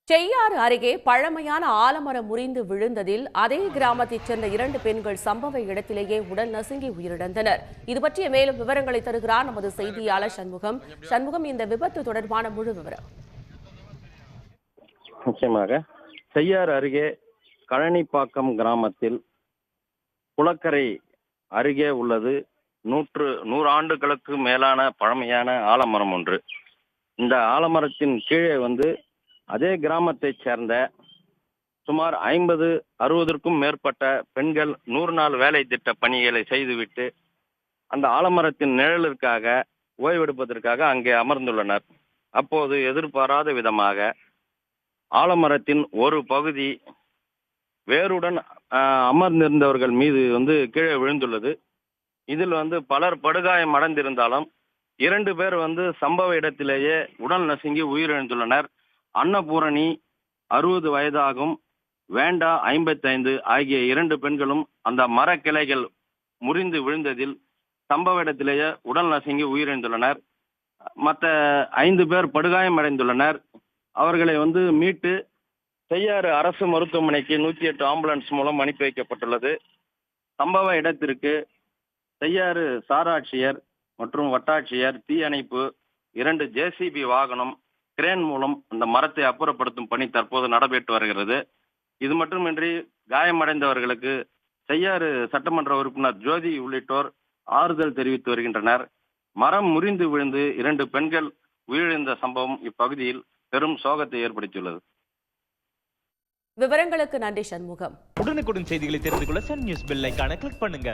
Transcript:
செய்யாறு அருகே பழமையான ஆலமரம் முறிந்து விழுந்ததில் அதே கிராமத்தைச் சேர்ந்த 2 பெண்கள் சம்பவ இடத்திலேயே உடல் நசுங்கி உயிரிழந்தனர். இது பற்றிய மேலும் விவரங்களை தருகிறார் நமது செய்தியாளர் சண்முகம். சண்முகம், இந்த விபத்து தொடர்பான முழு விவரம். நிச்சயமாக செய்யாறு அருகே கழனிப்பாக்கம் கிராமத்தில் குளக்கரை அருகே உள்ளது 100 ஆண்டுகளுக்கு மேலான பழமையான ஆலமரம் ஒன்று. இந்த ஆலமரத்தின் கீழே அதே கிராமத்தைச் சேர்ந்த சுமார் 50-60க்கும் மேற்பட்ட பெண்கள் 100 நாள் வேலை திட்ட பணிகளை செய்துவிட்டு அந்த ஆலமரத்தின் நிழலிற்காக ஓய்வெடுப்பதற்காக அங்கே அமர்ந்துள்ளனர். அப்போது எதிர்பாராத விதமாக ஆலமரத்தின் ஒரு பகுதி வேருடன் அமர்ந்திருந்தவர்கள் மீது கீழே விழுந்துள்ளது. இதில் பலர் படுகாயம் அடைந்திருந்தாலும் 2 பேர் சம்பவ இடத்திலேயே உடல் நசுங்கி உயிரிழந்துள்ளனர். அன்னபூரணி 60 வயதாகும், வேண்டா 55 ஆகிய 2 பெண்களும் அந்த மரக்கிளைகள் முறிந்து விழுந்ததில் சம்பவ இடத்திலேயே உடல் நசுங்கி உயிரிழந்துள்ளனர். மற்ற 5 பேர் படுகாயம் அடைந்துள்ளனர். அவர்களை மீட்டு செய்யாறு அரசு மருத்துவமனைக்கு 108 ஆம்புலன்ஸ் மூலம் அனுப்பி வைக்கப்பட்டுள்ளது. சம்பவ இடத்திற்கு செய்யாறு சாராட்சியர் மற்றும் வட்டாட்சியர், தீயணைப்பு, 2 ஜேசிபி வாகனம், கிரேன் மூலம் அந்த மரத்தை அப்புறப்படுத்தும் பணி தற்போது நடைபெற்று வருகிறது. இது மட்டுமின்றி காயமடைந்தவர்களுக்கு செய்யாறு சட்டமன்ற உறுப்பினர் ஜோதி உள்ளிட்டோர் ஆறுதல் தெரிவித்து வருகின்றனர். மரம் முறிந்து விழுந்து 2 பெண்கள் உயிரிழந்த சம்பவம் இப்பகுதியில் பெரும் சோகத்தை ஏற்படுத்தியுள்ளது. விவரங்களுக்கு நன்றி சண்முகம். உடனுக்குடன் செய்திகளை தெரிந்து கொள்ள சன் நியூஸ் பெல் ஐகானை கிளிக் பண்ணுங்க.